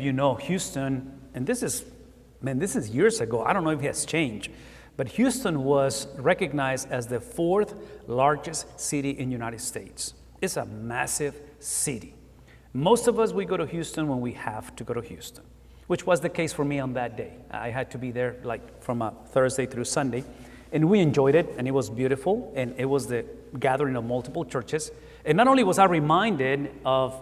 you know, Houston, and this is years ago. I don't know if it has changed, but Houston was recognized as the 4th largest city in the United States. It's a massive city. Most of us, we go to Houston when we have to go to Houston, which was the case for me on that day. I had to be there like from a Thursday through Sunday, and we enjoyed it, and it was beautiful, and it was the gathering of multiple churches. And not only was I reminded of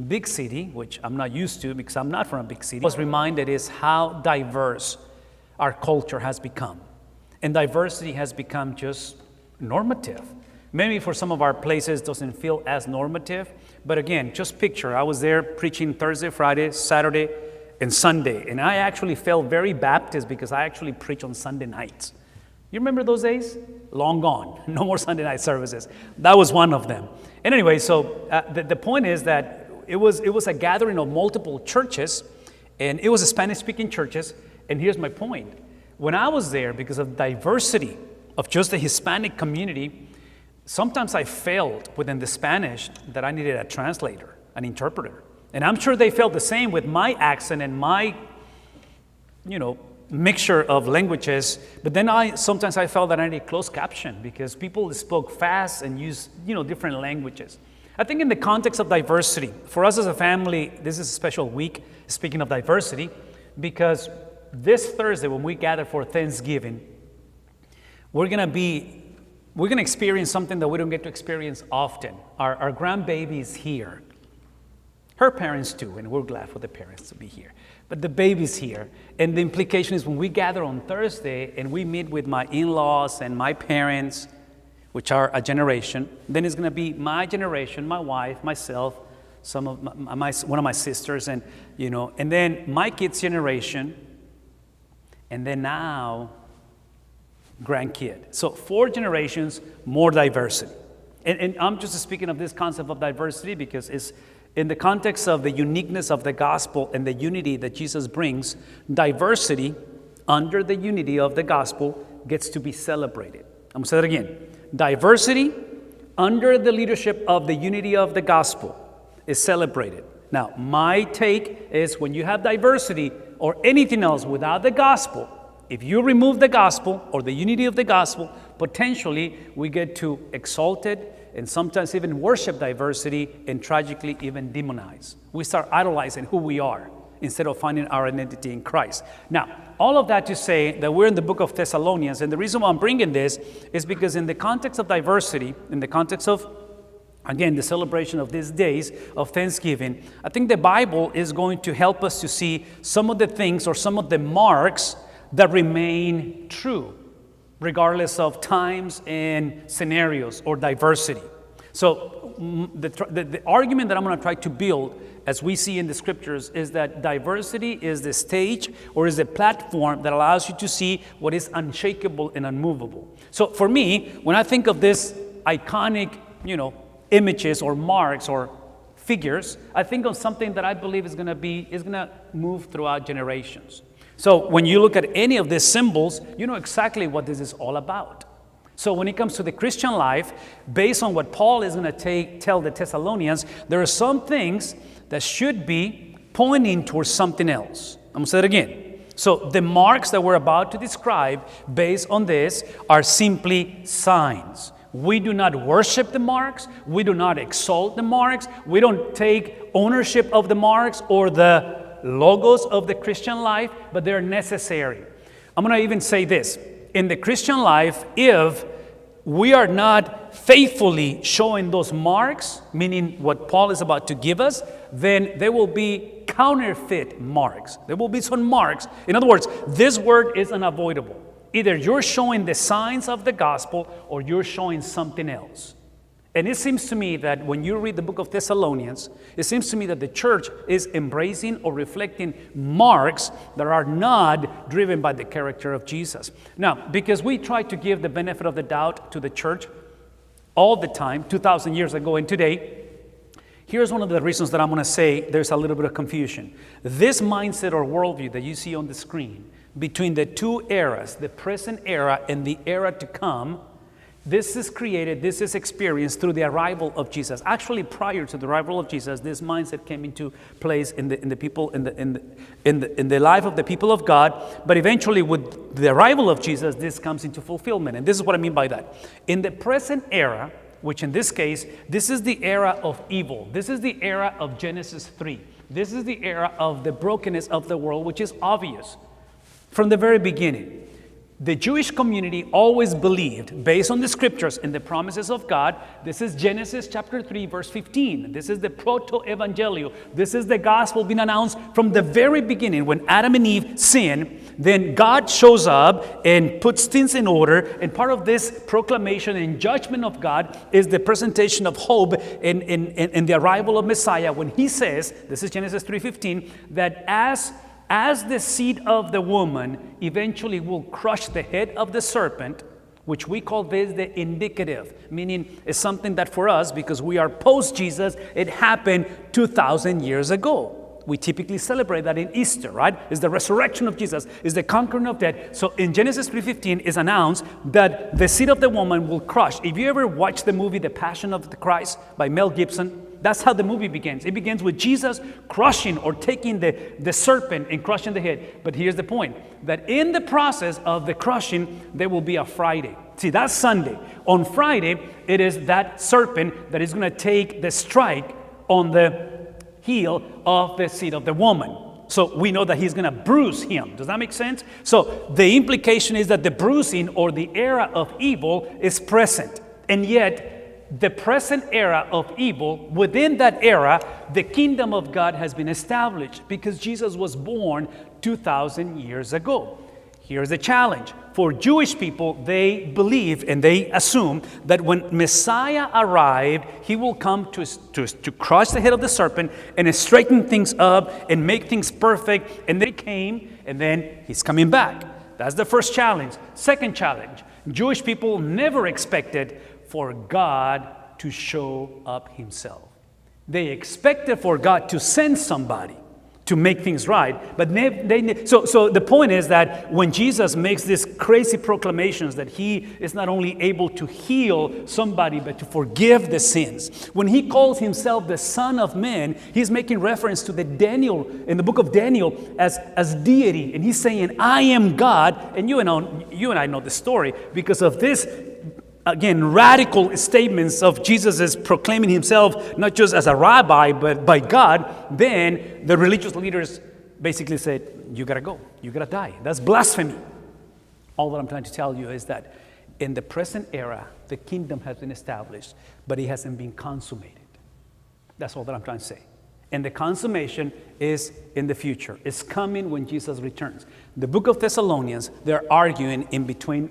big city, which I'm not used to because I'm not from a big city, I was reminded is how diverse our culture has become. And diversity has become just normative. Maybe for some of our places doesn't feel as normative, but again, just picture, I was there preaching Thursday, Friday, Saturday, and Sunday, and I actually felt very Baptist because I actually preach on Sunday nights. You remember those days? Long gone. No more Sunday night services. That was one of them. And anyway, so the point is that it was a gathering of multiple churches, and it was a Spanish-speaking churches. And here's my point. When I was there, because of diversity of just the Hispanic community, sometimes I felt within the Spanish that I needed a translator, an interpreter. And I'm sure they felt the same with my accent and my, mixture of languages. But then sometimes I felt that I needed closed caption because people spoke fast and used, different languages. I think in the context of diversity, for us as a family, this is a special week, speaking of diversity, because this Thursday when we gather for Thanksgiving, we're going to experience something that we don't get to experience often. Our grandbaby is here. Her parents too, and we're glad for the parents to be here. But the baby's here. And the implication is when we gather on Thursday and we meet with my in-laws and my parents, which are a generation, then it's going to be my generation, my wife, myself, some of one of my sisters, and then my kids' generation, and then now grandkid. So 4 generations, more diversity. And I'm just speaking of this concept of diversity because it's in the context of the uniqueness of the gospel and the unity that Jesus brings. Diversity under the unity of the gospel gets to be celebrated. I'm going to say that again. Diversity under the leadership of the unity of the gospel is celebrated. Now, my take is when you have diversity or anything else without the gospel, if you remove the gospel or the unity of the gospel, potentially we get to exalt it and sometimes even worship diversity and tragically even demonize. We start idolizing who we are instead of finding our identity in Christ. Now, all of that to say that we're in the book of Thessalonians, and the reason why I'm bringing this is because in the context of diversity, in the context of, again, the celebration of these days of Thanksgiving, I think the Bible is going to help us to see some of the things or some of the marks that remain true, regardless of times and scenarios or diversity. So the argument that I'm going to try to build as we see in the scriptures is that diversity is the stage or is the platform that allows you to see what is unshakable and unmovable. So for me, when I think of this iconic, images or marks or figures, I think of something that I believe is going to move throughout generations. So when you look at any of these symbols, you know exactly what this is all about. So when it comes to the Christian life, based on what Paul is going to tell the Thessalonians, there are some things that should be pointing towards something else. I'm going to say it again. So the marks that we're about to describe based on this are simply signs. We do not worship the marks. We do not exalt the marks. We don't take ownership of the marks or the logos of the Christian life, but they're necessary. I'm going to even say this. In the Christian life, if we are not faithfully showing those marks, meaning what Paul is about to give us, then there will be counterfeit marks. There will be some marks. In other words, this word is unavoidable. Either you're showing the signs of the gospel or you're showing something else. And it seems to me that when you read the book of Thessalonians, it seems to me that the church is embracing or reflecting marks that are not driven by the character of Jesus. Now, because we try to give the benefit of the doubt to the church all the time, 2,000 years ago and today, here's one of the reasons that I'm going to say there's a little bit of confusion. This mindset or worldview that you see on the screen between the two eras, the present era and the era to come, This is created, this is experienced through the arrival of Jesus. Actually, prior to the arrival of Jesus, this mindset came into place in the life of the people of God. But eventually, with the arrival of Jesus, this comes into fulfillment. And this is what I mean by that. In the present era, which in this case, this is the era of evil. This is the era of Genesis 3. This is the era of the brokenness of the world, which is obvious from the very beginning. The Jewish community always believed, based on the scriptures and the promises of God, this is Genesis chapter 3, verse 15. This is the proto-evangelium. This is the gospel being announced from the very beginning. When Adam and Eve sin, then God shows up and puts things in order. And part of this proclamation and judgment of God is the presentation of hope in the arrival of Messiah, when he says, this is Genesis 3:15, that as the seed of the woman eventually will crush the head of the serpent, which we call this the indicative, meaning it's something that for us, because we are post-Jesus, it happened 2,000 years ago. We typically celebrate that in Easter, right? It's the resurrection of Jesus, it's the conquering of death. So in Genesis 3:15 is announced that the seed of the woman will crush. If you ever watch the movie The Passion of the Christ by Mel Gibson, that's how the movie begins. It begins with Jesus crushing or taking the serpent and crushing the head. But here's the point, that in the process of the crushing, there will be a Friday. See, that's Sunday. On Friday, it is that serpent that is going to take the strike on the heel of the seed of the woman. So we know that he's going to bruise him. Does that make sense? So the implication is that the bruising or the era of evil is present. And yet, the present era of evil, within that era, the kingdom of God has been established because Jesus was born 2,000 years ago. Here's the challenge. For Jewish people, they believe and they assume that when Messiah arrived, he will come to crush the head of the serpent and straighten things up and make things perfect. And then he came, and then he's coming back. That's the first challenge. Second challenge, Jewish people never expected for God to show up himself. They expected for God to send somebody to make things right, but so the point is that when Jesus makes these crazy proclamations that he is not only able to heal somebody but to forgive the sins, when he calls himself the Son of Man, he's making reference to the Daniel in the book of Daniel as deity, and he's saying, I am God. And you and I know the story because of this. Again, radical statements of Jesus is proclaiming himself not just as a rabbi, but by God. Then the religious leaders basically said, you got to go. You got to die. That's blasphemy. All that I'm trying to tell you is that in the present era, the kingdom has been established, but it hasn't been consummated. That's all that I'm trying to say. And the consummation is in the future. It's coming when Jesus returns. The book of Thessalonians, they're arguing in between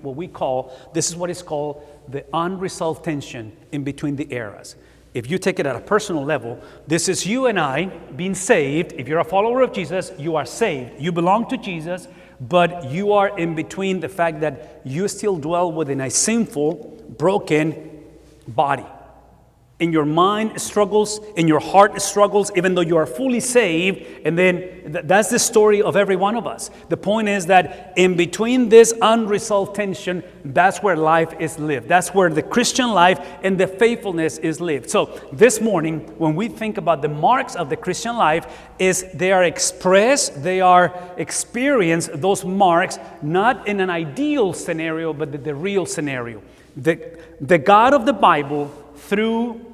this is what is called the unresolved tension in between the eras. If you take it at a personal level, this is you and I being saved. If you're a follower of Jesus, you are saved. You belong to Jesus, but you are in between the fact that you still dwell within a sinful, broken body. In your mind struggles, in your heart struggles, even though you are fully saved. And then that's the story of every one of us. The point is that in between this unresolved tension, that's where life is lived. That's where the Christian life and the faithfulness is lived. So this morning, when we think about the marks of the Christian life, is they are expressed, they are experienced, those marks, not in an ideal scenario, but the real scenario. The God of the Bible, through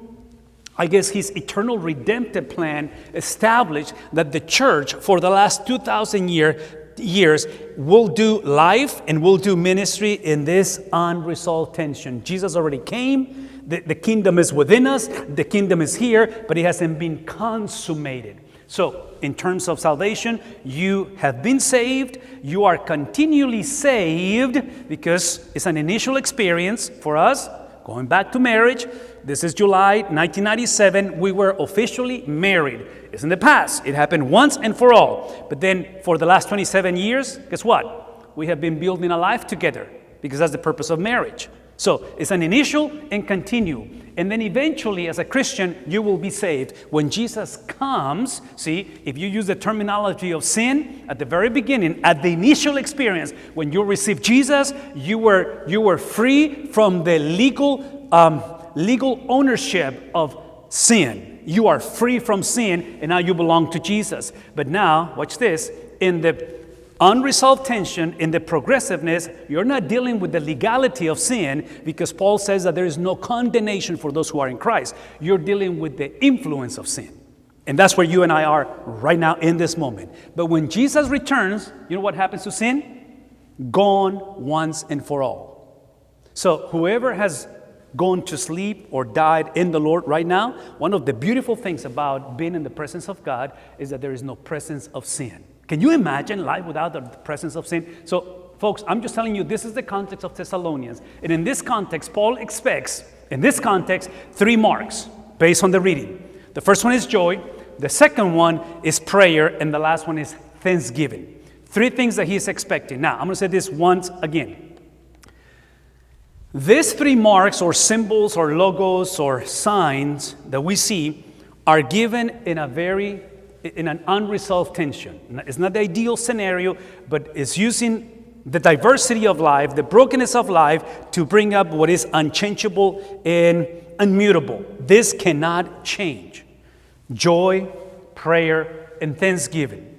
his eternal redemptive plan, established that the church for the last 2,000 years will do life and will do ministry in this unresolved tension. Jesus already came. The kingdom is within us. The kingdom is here, but it hasn't been consummated. So in terms of salvation, you have been saved. You are continually saved because it's an initial experience for us. Going back to marriage, this is July 1997. We were officially married. It's in the past. It happened once and for all. But then for the last 27 years, guess what? We have been building a life together because that's the purpose of marriage. So it's an initial and continue. And then eventually, as a Christian, you will be saved. When Jesus comes, see, if you use the terminology of sin at the very beginning, at the initial experience, when you received Jesus, you were free from the legal ownership of sin. You are free from sin, and now you belong to Jesus. But now, watch this, in the unresolved tension, in the progressiveness, you're not dealing with the legality of sin, because Paul says that there is no condemnation for those who are in Christ. You're dealing with the influence of sin. And that's where you and I are right now in this moment. But when Jesus returns, you know what happens to sin? Gone once and for all. So whoever has gone to sleep or died in the Lord right now, one of the beautiful things about being in the presence of God is that there is no presence of sin. Can you imagine life without the presence of sin? So, folks, I'm just telling you, this is the context of Thessalonians. And in this context, Paul expects, in this context, 3 marks based on the reading. The first one is joy. The second one is prayer. And the last one is thanksgiving. 3 things that he is expecting. Now, I'm going to say this once again. These 3 marks or symbols or logos or signs that we see are given in an unresolved tension. It's not the ideal scenario, but it's using the diversity of life, the brokenness of life, to bring up what is unchangeable and immutable. This cannot change. Joy, prayer, and thanksgiving.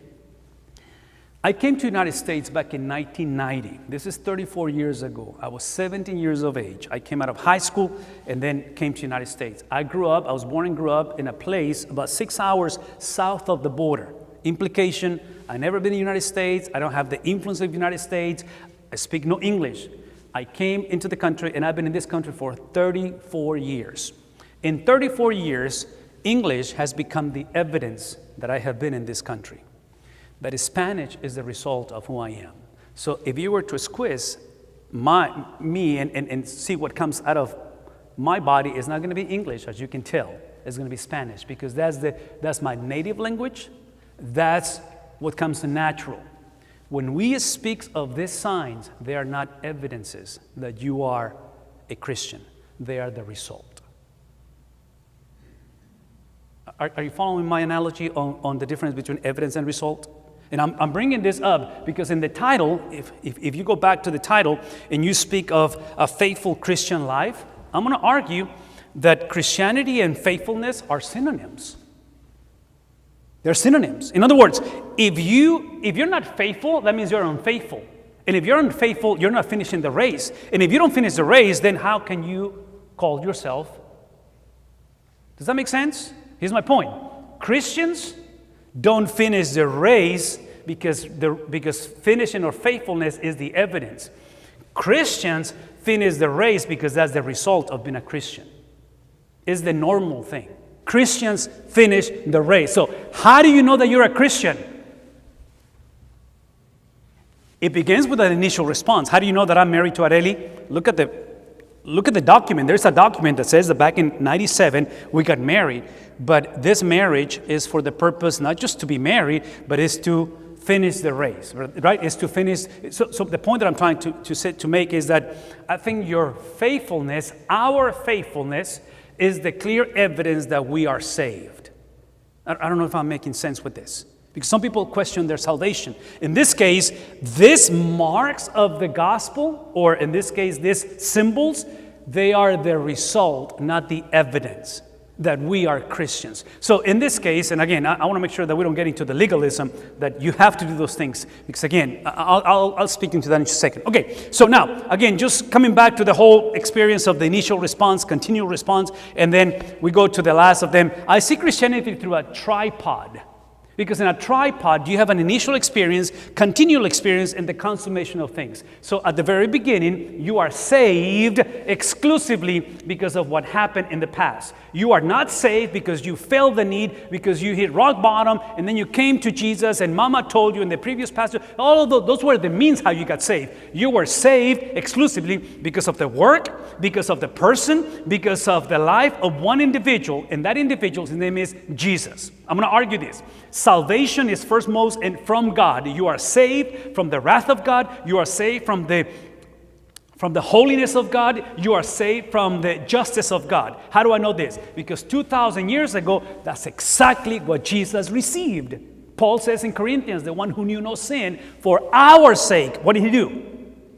I came to the United States back in 1990. This is 34 years ago. I was 17 years of age. I came out of high school and then came to the United States. I was born and grew up in a place about 6 hours south of the border. Implication, I've never been in the United States. I don't have the influence of the United States. I speak no English. I came into the country and I've been in this country for 34 years. In 34 years, English has become the evidence that I have been in this country. But Spanish is the result of who I am. So if you were to squeeze me and see what comes out of my body, it's not going to be English, as you can tell. It's going to be Spanish, because that's my native language. That's what comes natural. When we speak of these signs, they are not evidences that you are a Christian. They are the result. Are you following my analogy on the difference between evidence and result? And I'm bringing this up because in the title, if you go back to the title and you speak of a faithful Christian life, I'm going to argue that Christianity and faithfulness are synonyms. They're synonyms. In other words, if you're not faithful, that means you're unfaithful. And if you're unfaithful, you're not finishing the race. And if you don't finish the race, then how can you call yourself? Does that make sense? Here's my point. Christians don't finish the race because finishing or faithfulness is the evidence. Christians finish the race because that's the result of being a Christian. It's the normal thing. Christians finish the race. So how do you know that you're a Christian? It begins with an initial response. How do you know that I'm married to Areli? Look at the document. There's a document that says that back in 97 we got married. But this marriage is for the purpose not just to be married, but is to finish the race, right? Is to finish. So the point that I'm trying to make is that I think your faithfulness, our faithfulness, is the clear evidence that we are saved. I don't know if I'm making sense with this, because some people question their salvation. In this case, these marks of the gospel, or in this case, these symbols, they are the result, not the evidence that we are Christians. So in this case, and again, I want to make sure that we don't get into the legalism that you have to do those things, because again, I'll speak into that in just a second. Okay, so now, again, just coming back to the whole experience of the initial response, continual response, and then we go to the last of them. I see Christianity through a tripod. Because in a tripod, you have an initial experience, continual experience, and the consummation of things. So at the very beginning, you are saved exclusively because of what happened in the past. You are not saved because you felt the need, because you hit rock bottom, and then you came to Jesus, and Mama told you in the previous passage. All of those were the means how you got saved. You were saved exclusively because of the work, because of the person, because of the life of one individual, and that individual's name is Jesus. I'm going to argue this. Salvation is firstmost and from God. You are saved from the wrath of God. You are saved from the From the holiness of God, you are saved from the justice of God. How do I know this? Because 2,000 years ago, that's exactly what Jesus received. Paul says in Corinthians, the one who knew no sin, for our sake, what did he do?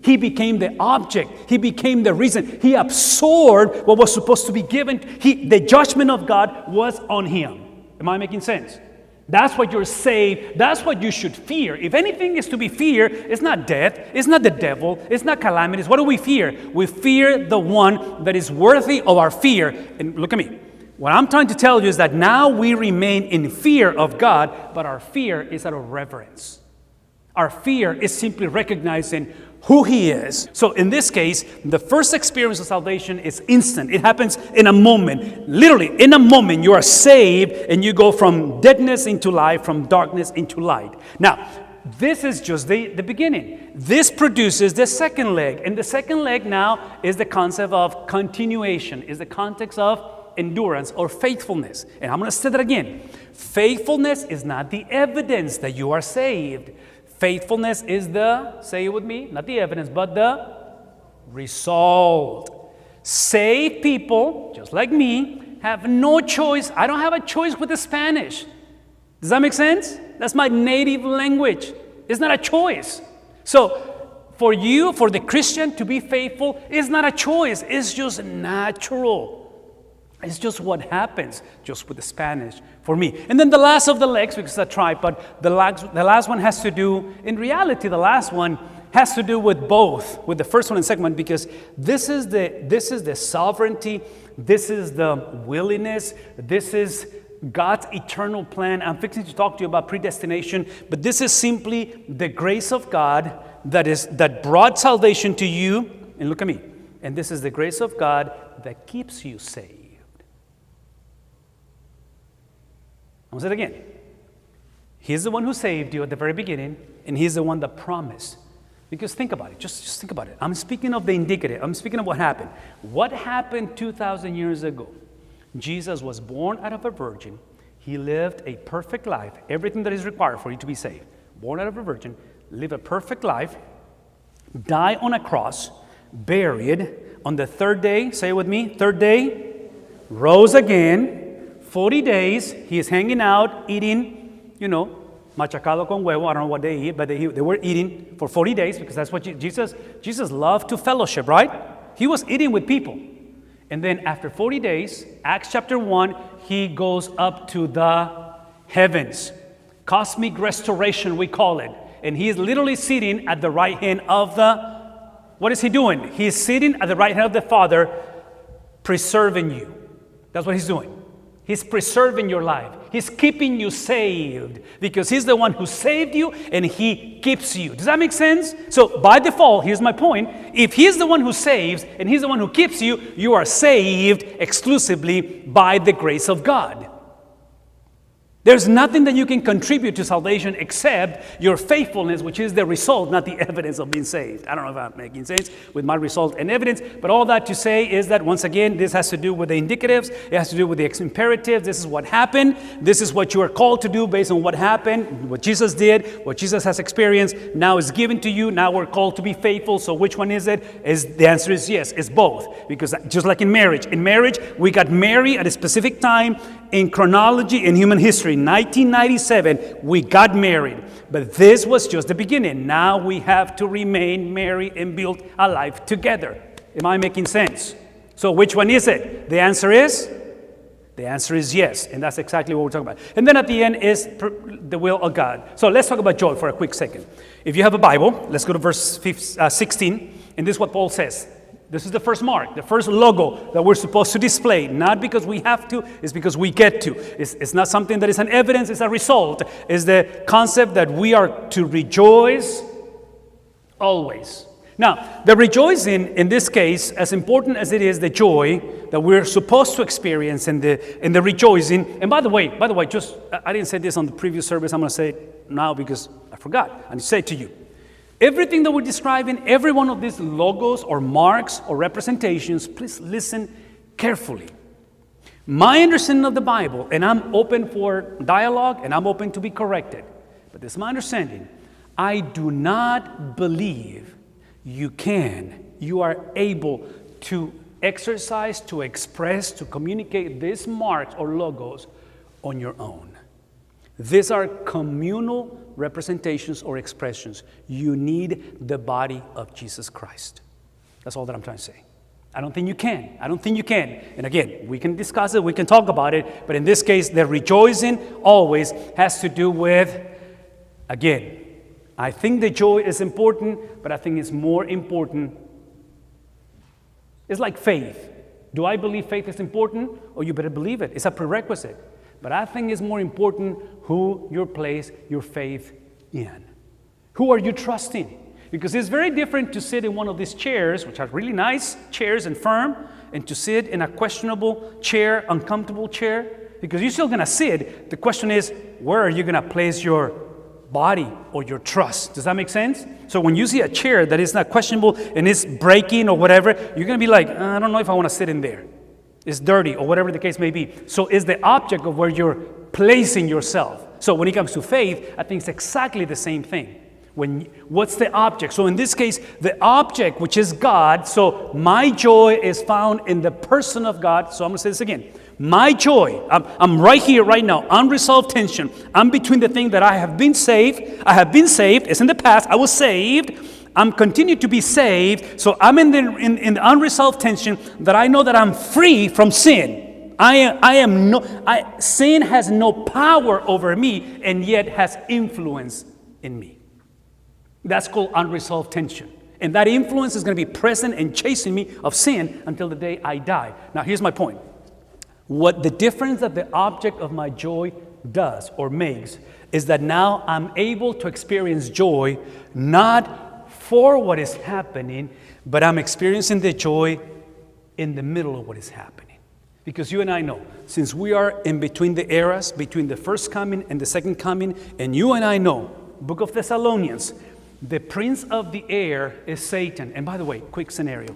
He became the object. He became the reason. He absorbed what was supposed to be given. The judgment of God was on him. Am I making sense? That's what you're saved. That's what you should fear. If anything is to be feared, it's not death. It's not the devil. It's not calamities. What do we fear? We fear the one that is worthy of our fear. And look at me. What I'm trying to tell you is that now we remain in fear of God, but our fear is out of reverence. Our fear is simply recognizing who he is. So in this case, the first experience of salvation is instant. It happens in a moment. Literally, in a moment, you are saved and you go from deadness into life, from darkness into light. Now, this is just the beginning. This produces the second leg. And the second leg now is the concept of continuation, is the context of endurance or faithfulness. And I'm going to say that again. Faithfulness is not the evidence that you are saved. Faithfulness is the, say it with me, not the evidence, but the result. Saved people, just like me, have no choice. I don't have a choice with the Spanish. Does that make sense? That's my native language. It's not a choice. So for you, for the Christian to be faithful, is not a choice. It's just natural. It's just what happens, just with the Spanish for me. And then the last of the legs, because I tried, but the last one has to do, in reality, the last one has to do with both, with the first one and second one, because this is the sovereignty, this is the willingness, this is God's eternal plan. I'm fixing to talk to you about predestination, but this is simply the grace of God that brought salvation to you. And look at me. And this is the grace of God that keeps you saved. I'll say it again. He's the one who saved you at the very beginning, and he's the one that promised. Because think about it. Just think about it. I'm speaking of the indicative. I'm speaking of what happened. What happened 2,000 years ago? Jesus was born out of a virgin. He lived a perfect life, everything that is required for you to be saved. Born out of a virgin, lived a perfect life, died on a cross, buried. On the third day, say it with me, third day, rose again. 40 days, he is hanging out, eating, machacado con huevo. I don't know what they eat, but they were eating for 40 days because that's what Jesus loved to fellowship, right? He was eating with people. And then after 40 days, Acts chapter 1, he goes up to the heavens. Cosmic restoration, we call it. And he is literally sitting at the right hand of what is he doing? He is sitting at the right hand of the Father, preserving you. That's what he's doing. He's preserving your life. He's keeping you saved because he's the one who saved you and he keeps you. Does that make sense? So by default, here's my point. If he's the one who saves and he's the one who keeps you, you are saved exclusively by the grace of God. There's nothing that you can contribute to salvation except your faithfulness, which is the result, not the evidence of being saved. I don't know if I'm making sense with my result and evidence, but all that to say is that, once again, this has to do with the indicatives. It has to do with the imperatives. This is what happened. This is what you are called to do based on what happened, what Jesus did, what Jesus has experienced. Now is given to you. Now we're called to be faithful. So which one is it? The answer is yes. It's both. Because just like in marriage, we got married at a specific time in chronology in human history. 1997, we got married. But this was just the beginning. Now we have to remain married and build a life together. Am I making sense? So which one is it? The answer is yes. And that's exactly what we're talking about. And then at the end is the will of God. So let's talk about joy for a quick second. If you have a Bible, let's go to verse 16. And this is what Paul says. This is the first mark, the first logo that we're supposed to display. Not because we have to, it's because we get to. It's not something that is an evidence, it's a result. It's the concept that we are to rejoice always. Now, the rejoicing in this case, as important as it is the joy that we're supposed to experience in the rejoicing. And by the way, just I didn't say this on the previous service. I'm going to say it now because I forgot. I need to say it to you. Everything that we're describing, every one of these logos or marks or representations, please listen carefully. My understanding of the Bible, and I'm open for dialogue and I'm open to be corrected, but this is my understanding. I do not believe you can you are able to exercise, to express, to communicate these marks or logos on your own. These are communal representations or expressions. You need the body of Jesus Christ. That's all that I'm trying to say. I don't think you can. I don't think you can. And again, we can discuss it, we can talk about it, but in this case, the rejoicing always has to do with, again, I think the joy is important, but I think it's more important. It's like faith. Do I believe faith is important? Oh, you better believe it. It's a prerequisite. But I think it's more important who you place your faith in. Who are you trusting? Because it's very different to sit in one of these chairs, which are really nice chairs and firm, and to sit in a questionable chair, uncomfortable chair, because you're still going to sit. The question is, where are you going to place your body or your trust? Does that make sense? So when you see a chair that is not questionable and is breaking or whatever, you're going to be like, I don't know if I want to sit in there. It's dirty or whatever the case may be. So it's the object of where you're placing yourself. So when it comes to faith, I think it's exactly the same thing. What's the object? So in this case, the object, which is God, so my joy is found in the person of God. So I'm going to say this again. My joy, I'm right here, right now, unresolved tension. I'm between the thing that I have been saved. It's in the past. I was saved. I'm continued to be saved. So I'm in the unresolved tension that I know that I'm free from sin. Sin has no power over me and yet has influence in me. That's called unresolved tension. And that influence is going to be present and chasing me of sin until the day I die. Now, here's my point. What the difference that the object of my joy does or makes is that now I'm able to experience joy not for what is happening, but I'm experiencing the joy in the middle of what is happening. Because you and I know, since we are in between the eras, between the first coming and the second coming, and you and I know, book of Thessalonians, the prince of the air is Satan. And by the way, quick scenario.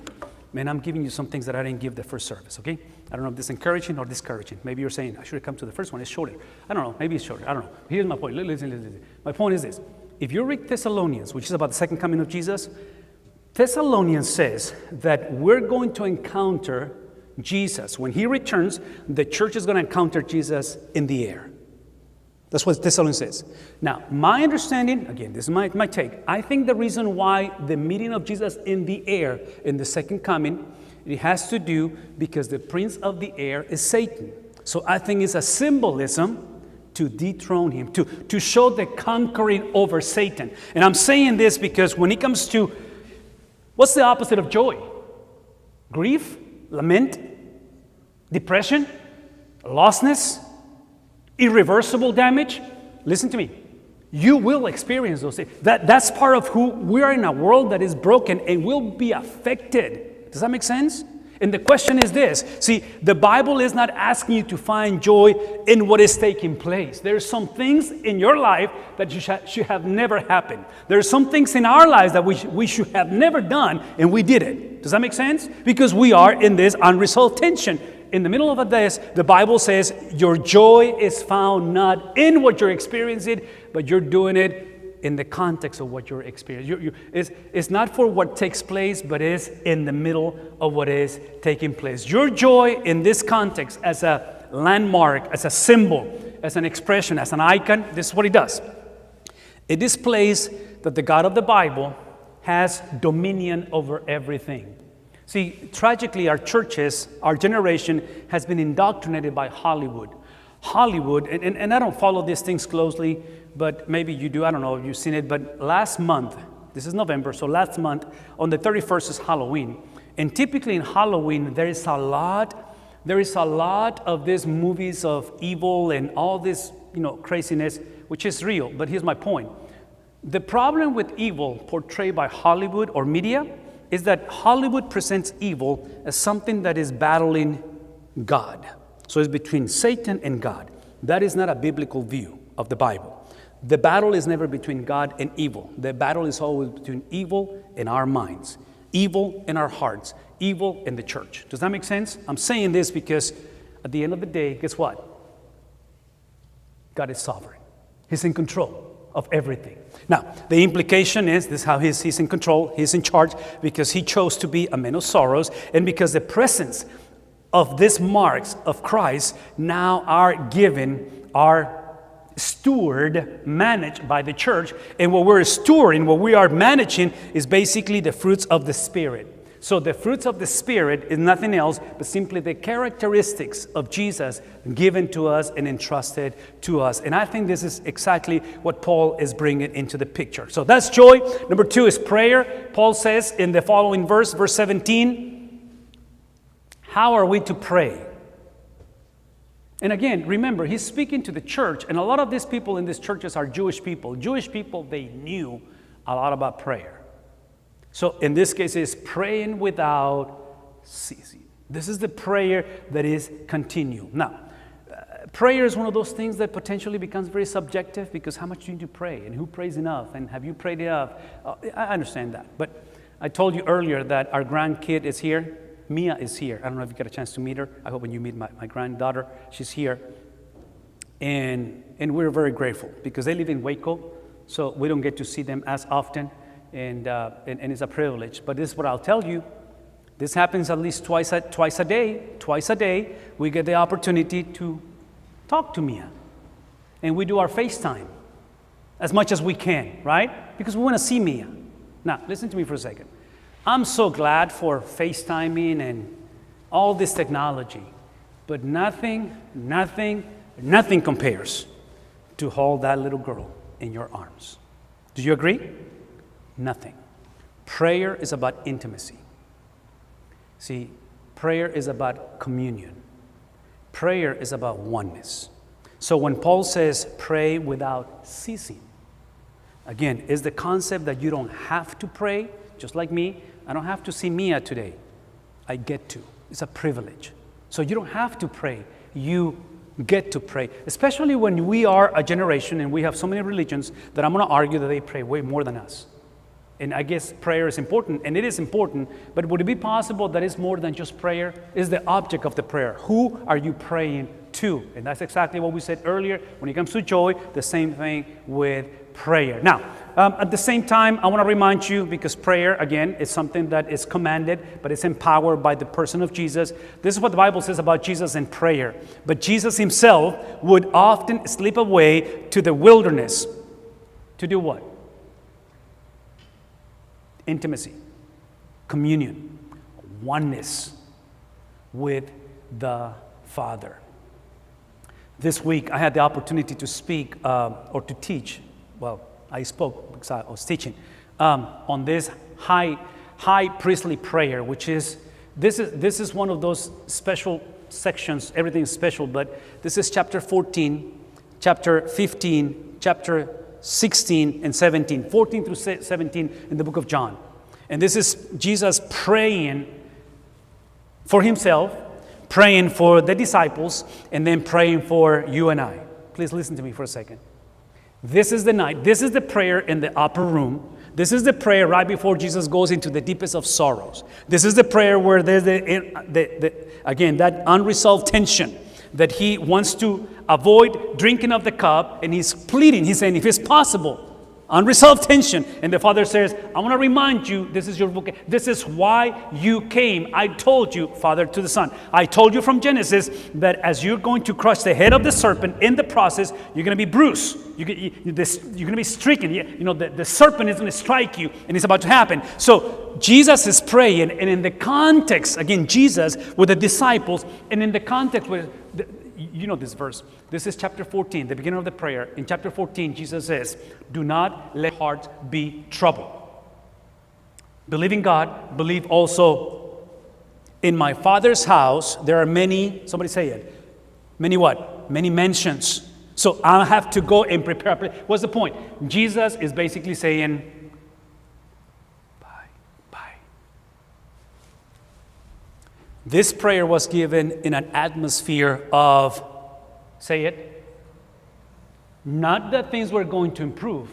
Man, I'm giving you some things that I didn't give the first service, okay? I don't know if this is encouraging or discouraging. Maybe you're saying, I should have come to the first one. It's shorter. I don't know. Maybe it's shorter. I don't know. Here's my point. Listen. My point is this. If you read Thessalonians, which is about the second coming of Jesus, Thessalonians says that we're going to encounter Jesus. When he returns, the church is going to encounter Jesus in the air. That's what Thessalonians says. Now, my understanding, again, this is my take. I think the reason why the meeting of Jesus in the air in the second coming, it has to do because the prince of the air is Satan. So I think it's a symbolism to dethrone him, to show the conquering over Satan. And I'm saying this because when it comes to, what's the opposite of joy? Grief, lament, depression, lostness, irreversible damage. Listen to me. You will experience those things. That's part of who we are in a world that is broken and will be affected. Does that make sense? And the question is this. See, the Bible is not asking you to find joy in what is taking place. There are some things in your life that should have never happened. There are some things in our lives that we should have never done, and we did it. Does that make sense? Because we are in this unresolved tension. In the middle of this, the Bible says your joy is found not in what you're experiencing, but you're doing it in the context of what you're experiencing. It's not for what takes place, but it's in the middle of what is taking place. Your joy in this context as a landmark, as a symbol, as an expression, as an icon, this is what it does. It displays that the God of the Bible has dominion over everything. See, tragically, our churches, our generation has been indoctrinated by Hollywood. Hollywood, and I don't follow these things closely, but maybe you do. I don't know if you've seen it. But last month, this is November, so last month, on the 31st is Halloween. And typically in Halloween, there is a lot of these movies of evil and all this, craziness, which is real. But here's my point. The problem with evil portrayed by Hollywood or media is that Hollywood presents evil as something that is battling God. So it's between Satan and God. That is not a biblical view of the Bible. The battle is never between God and evil. The battle is always between evil in our minds, evil in our hearts, evil in the church. Does that make sense? I'm saying this because at the end of the day, guess what? God is sovereign. He's in control. of everything. Now, the implication is this: how he's in control, he's in charge, because he chose to be a man of sorrows, and because the presence of these marks of Christ now are given, are managed by the church. And what we're stewarding, what we are managing, is basically the fruits of the Spirit. So the fruits of the Spirit is nothing else but simply the characteristics of Jesus given to us and entrusted to us. And I think this is exactly what Paul is bringing into the picture. So that's joy. Number 2 is prayer. Paul says in the following verse 17, how are we to pray? And again, remember, he's speaking to the church, and a lot of these people in these churches are Jewish people. Jewish people, they knew a lot about prayer. So in this case, it's praying without ceasing. This is the prayer that is continual. Now, prayer is one of those things that potentially becomes very subjective, because how much do you need to pray, and who prays enough, and have you prayed enough? I understand that, but I told you earlier that our grandkid is here. Mia is here. I don't know if you got a chance to meet her. I hope when you meet my granddaughter, she's here. And we're very grateful because they live in Waco, so we don't get to see them as often, and it's a privilege. But this is what I'll tell you. This happens at least twice a day. Twice a day, we get the opportunity to talk to Mia. And we do our FaceTime as much as we can, right? Because we want to see Mia. Now, listen to me for a second. I'm so glad for FaceTiming and all this technology, but nothing compares to hold that little girl in your arms. Do you agree? Nothing. Prayer is about intimacy. See, prayer is about communion. Prayer is about oneness. So when Paul says pray without ceasing, again, is the concept that you don't have to pray, just like me. I don't have to see Mia today. I get to. It's a privilege. So you don't have to pray. You get to pray. Especially when we are a generation and we have so many religions that I'm going to argue that they pray way more than us. And I guess prayer is important, and it is important, but would it be possible that it's more than just prayer? Is the object of the prayer. Who are you praying to? And that's exactly what we said earlier. When it comes to joy, the same thing with prayer. Now, at the same time, I want to remind you, because prayer, again, is something that is commanded, but it's empowered by the person of Jesus. This is what the Bible says about Jesus and prayer. But Jesus himself would often slip away to the wilderness. To do what? Intimacy, communion, oneness with the Father. This week, I had the opportunity to speak or to teach. Well, I spoke because I was teaching on this high priestly prayer, which is this is one of those special sections. Everything is special, but this is chapter 14, chapter 15, chapter 16 and 17, 14 through 17 in the book of John. And this is Jesus praying for himself, praying for the disciples, and then praying for you and I. Please listen to me for a second. This is the night. This is the prayer in the upper room. This is the prayer right before Jesus goes into the deepest of sorrows. This is the prayer where there's again, that unresolved tension that he wants to avoid drinking of the cup, and he's pleading, he's saying, if it's possible, unresolved tension. And the Father says, I want to remind you, this is your book. This is why you came. I told you, Father to the Son, I told you from Genesis that as you're going to crush the head of the serpent, in the process, you're going to be bruised. You're going to be stricken. The serpent is going to strike you, and it's about to happen. So Jesus is praying, and in the context, again, Jesus with the disciples, and in the context with you know this verse. This is chapter 14, the beginning of the prayer. In chapter 14, Jesus says, do not let hearts be troubled. Believe in God, believe also in my Father's house. There are many, somebody say it, many what? Many mansions. So I have to go and prepare a place. What's the point? Jesus is basically saying, bye. This prayer was given in an atmosphere of, say it, not that things were going to improve.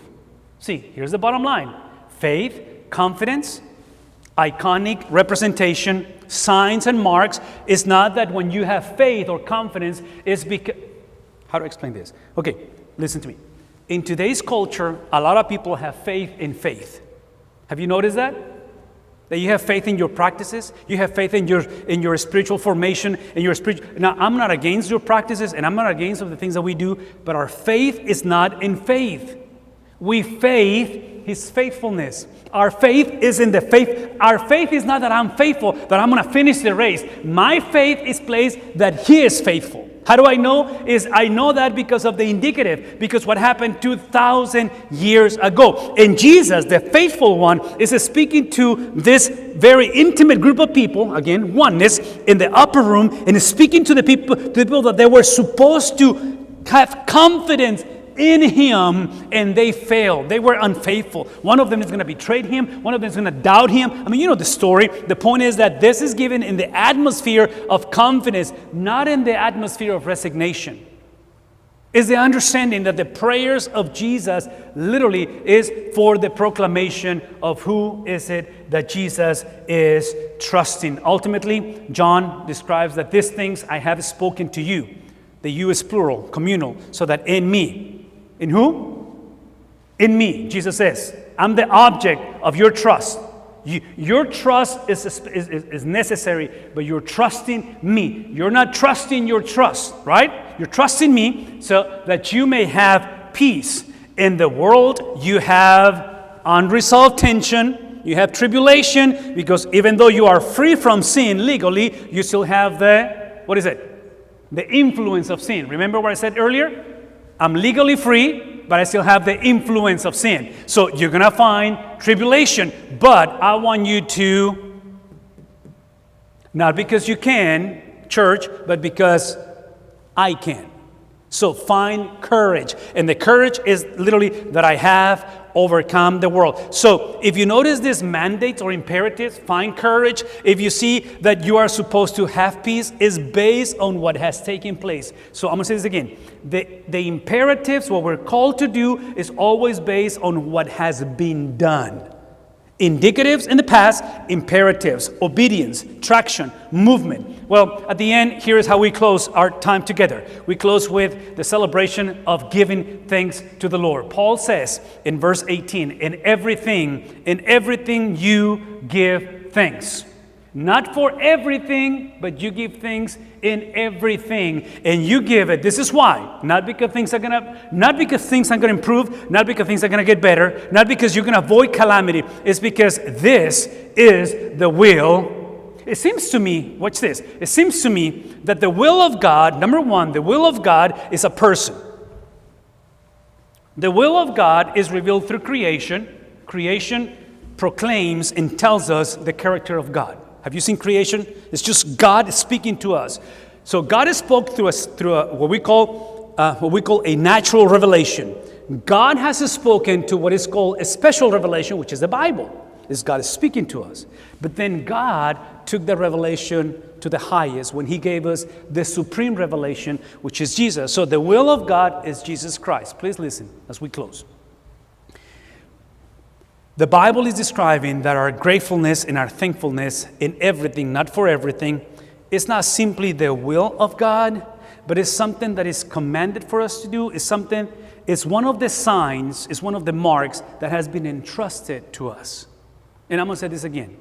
See, here's the bottom line. Faith, confidence, iconic representation, signs and marks. It's not that when you have faith or confidence, it's because, how to explain this? Okay, listen to me. In today's culture, a lot of people have faith in faith. Have you noticed that? That you have faith in your practices, you have faith in your spiritual formation, in your spiritual. Now, I'm not against your practices, and I'm not against some of the things that we do, but our faith is not in faith. We faith His faithfulness. Our faith is in the faith. Our faith is not that I'm faithful, that I'm going to finish the race. My faith is placed that He is faithful. How do I know? I know that because of the indicative, because what happened 2,000 years ago. And Jesus, the faithful one, is speaking to this very intimate group of people, again, oneness, in the upper room, and is speaking to the people that they were supposed to have confidence in Him, and they failed. They were unfaithful. One of them is going to betray Him. One of them is going to doubt Him. I mean, you know the story. The point is that this is given in the atmosphere of confidence, not in the atmosphere of resignation. It's the understanding that the prayers of Jesus literally is for the proclamation of who is it that Jesus is trusting. Ultimately, John describes that these things I have spoken to you. The you is plural, communal, so that in me. In who? In me, Jesus says. I'm the object of your trust. Your trust is necessary, but you're trusting me. You're not trusting your trust, right? You're trusting me so that you may have peace. In the world, you have unresolved tension. You have tribulation, because even though you are free from sin legally, you still have the influence of sin. Remember what I said earlier? I'm legally free, but I still have the influence of sin. So you're going to find tribulation. But I want you to, not because you can, church, but because I can. So find courage. And the courage is literally that I have overcome the world. So if you notice these mandates or imperatives, find courage. If you see that you are supposed to have peace, is based on what has taken place. So I'm going to say this again. The imperatives, what we're called to do, is always based on what has been done. Indicatives in the past, imperatives, obedience, traction, movement. Well, at the end, here is how we close our time together. We close with the celebration of giving thanks to the Lord. Paul says in verse 18, in everything you give thanks. Not for everything, but you give thanks in everything, and you give it. This is why. Not because things are gonna improve, not because things are gonna get better, not because you're gonna avoid calamity. It's because this is the will. It seems to me, watch this. It seems to me that the will of God, number one, the will of God is a person. The will of God is revealed through creation. Creation proclaims and tells us the character of God. Have you seen creation? It's just God speaking to us. So God has spoke through us through what we call a natural revelation. God has spoken to what is called a special revelation, which is the Bible. This God is speaking to us. But then God took the revelation to the highest when He gave us the supreme revelation, which is Jesus. So the will of God is Jesus Christ. Please listen as we close. The Bible is describing that our gratefulness and our thankfulness in everything, not for everything, is not simply the will of God, but it's something that is commanded for us to do. It's one of the signs, it's one of the marks that has been entrusted to us. And I'm going to say this again.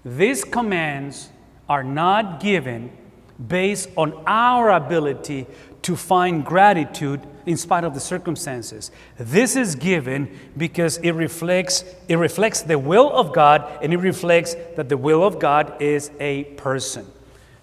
These commands are not given based on our ability to find gratitude in spite of the circumstances. This is given because it reflects the will of God, and it reflects that the will of God is a person.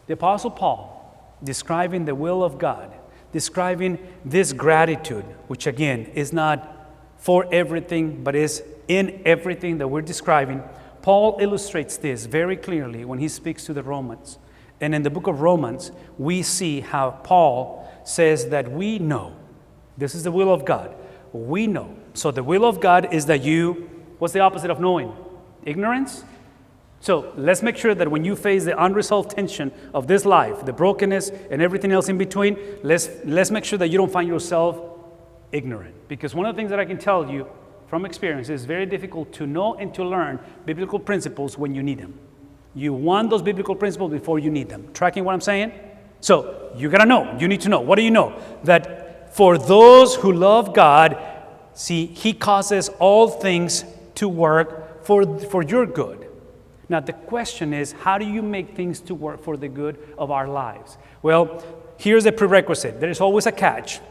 The Apostle Paul, describing the will of God, describing this gratitude, which again is not for everything, but is in everything that we're describing. Paul illustrates this very clearly when he speaks to the Romans. And in the book of Romans, we see how Paul says that we know. This is the will of God. We know. So the will of God is that what's the opposite of knowing? Ignorance? So let's make sure that when you face the unresolved tension of this life, the brokenness and everything else in between, let's make sure that you don't find yourself ignorant. Because one of the things that I can tell you from experience is very difficult to know and to learn biblical principles when you need them. You want those biblical principles before you need them. Tracking what I'm saying? So you got to know. You need to know. What do you know? That for those who love God, See, He causes all things to work for your good. Now, the question is, how do you make things to work for the good of our lives? Well, here's a prerequisite. There is always a catch.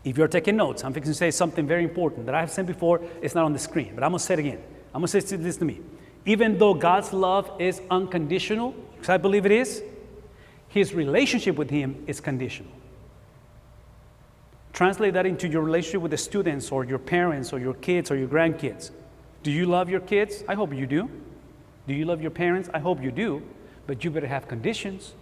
If you're taking notes, I'm fixing to say something very important that I have said before. It's not on the screen, but I'm going to say it again. I'm going to say this to me. Even though God's love is unconditional, because I believe it is, His relationship with Him is conditional. Translate that into your relationship with the students or your parents or your kids or your grandkids. Do you love your kids? I hope you do. Do you love your parents? I hope you do. But you better have conditions.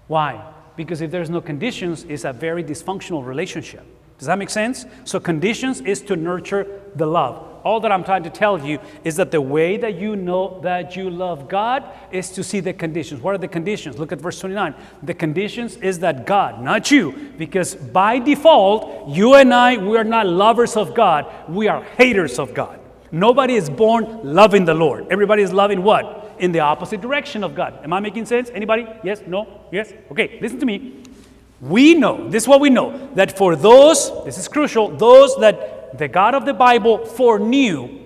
Why? Because if there's no conditions, it's a very dysfunctional relationship. Does that make sense? So conditions is to nurture the love. All that I'm trying to tell you is that the way that you know that you love God is to see the conditions. What are the conditions? Look at verse 29. The conditions is that God, not you, because by default, you and I, we are not lovers of God. We are haters of God. Nobody is born loving the Lord. Everybody is loving what? In the opposite direction of God. Am I making sense? Anybody? Yes? No? Yes? Okay, listen to me. We know, this is what we know, that for those, this is crucial, those that the God of the Bible foreknew,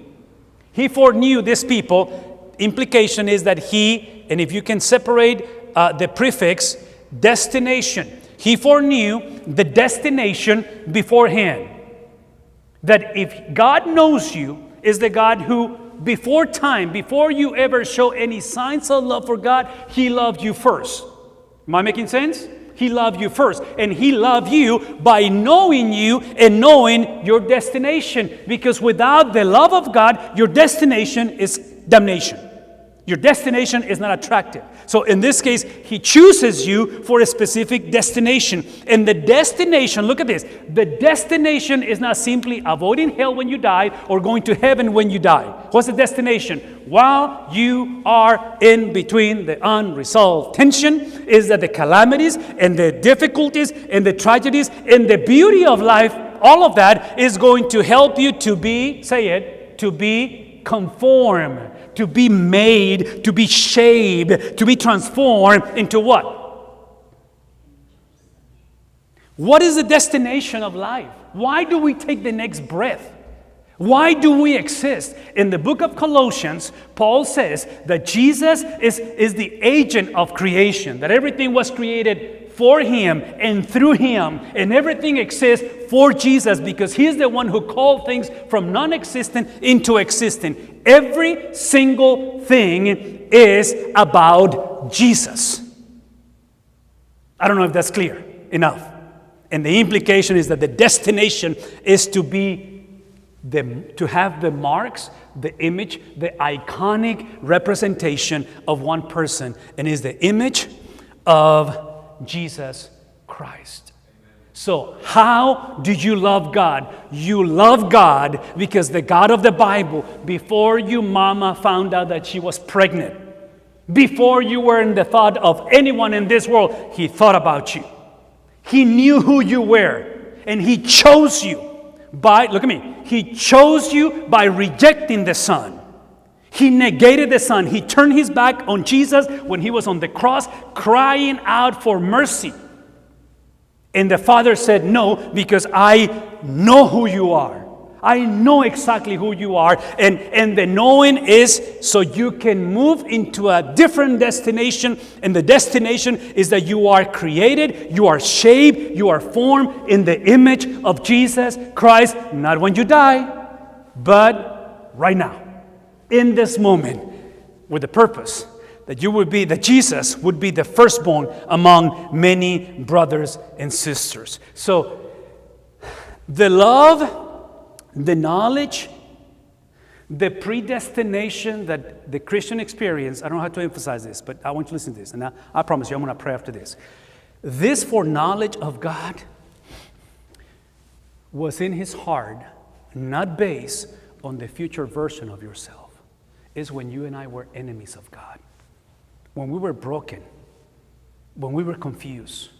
He foreknew this people. Implication is that He, and if you can separate the prefix, destination, He foreknew the destination beforehand. That if God knows you, is the God who before time, before you ever show any signs of love for God, He loved you first. Am I making sense? He loved you first. And He loved you by knowing you and knowing your destination. Because without the love of God, your destination is damnation. Your destination is not attractive. So in this case, He chooses you for a specific destination. And the destination, look at this. The destination is not simply avoiding hell when you die or going to heaven when you die. What's the destination? While you are in between the unresolved tension, is that the calamities and the difficulties and the tragedies and the beauty of life, all of that is going to help you to be, say it, to be conformed. To be made, to be shaped, to be transformed into what? What is the destination of life? Why do we take the next breath? Why do we exist? In the book of Colossians, Paul says that Jesus is the agent of creation, that everything was created for Him and through Him, and everything exists for Jesus because He is the one who called things from non-existent into existent. Every single thing is about Jesus. I don't know if that's clear enough. And the implication is that the destination is to have the marks, the image, the iconic representation of one person, and is the image of Jesus Christ. So how do you love God? You love God because the God of the Bible, before your mama found out that she was pregnant, before you were in the thought of anyone in this world, He thought about you. He knew who you were, and He chose you by, look at me, He chose you by rejecting the Son. He negated the Son. He turned His back on Jesus when He was on the cross, crying out for mercy. And the Father said, no, because I know who you are. I know exactly who you are. And the knowing is so you can move into a different destination. And the destination is that you are created, you are shaped, you are formed in the image of Jesus Christ. Not when you die, but right now. In this moment, with the purpose that Jesus would be the firstborn among many brothers and sisters. So, the love, the knowledge, the predestination that the Christian experience, I don't know how to emphasize this, but I want you to listen to this, and I promise you I'm going to pray after this. This foreknowledge of God was in His heart, not based on the future version of yourself. Is when you and I were enemies of God. When we were broken, when we were confused,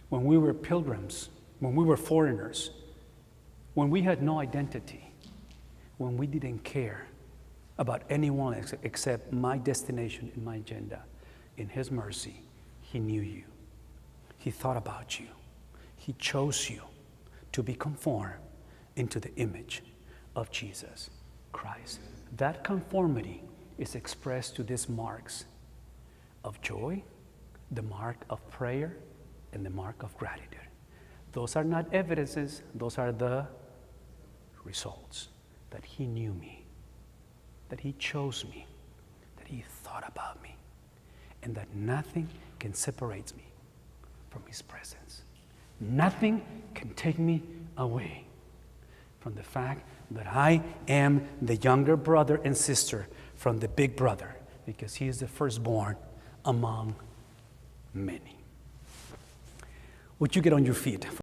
when we were pilgrims, when we were foreigners, when we had no identity, when we didn't care about anyone except my destination and my agenda. In His mercy, He knew you. He thought about you. He chose you to be conformed into the image of Jesus Christ. That conformity is expressed to these marks of joy, the mark of prayer, and the mark of gratitude. Those are not evidences, those are the results. That he knew me, that he chose me, that he thought about me, and that nothing can separate me from his presence. Nothing can take me away from the fact that I am the younger brother and sister from the big brother, because he is the firstborn among many. Would you get on your feet?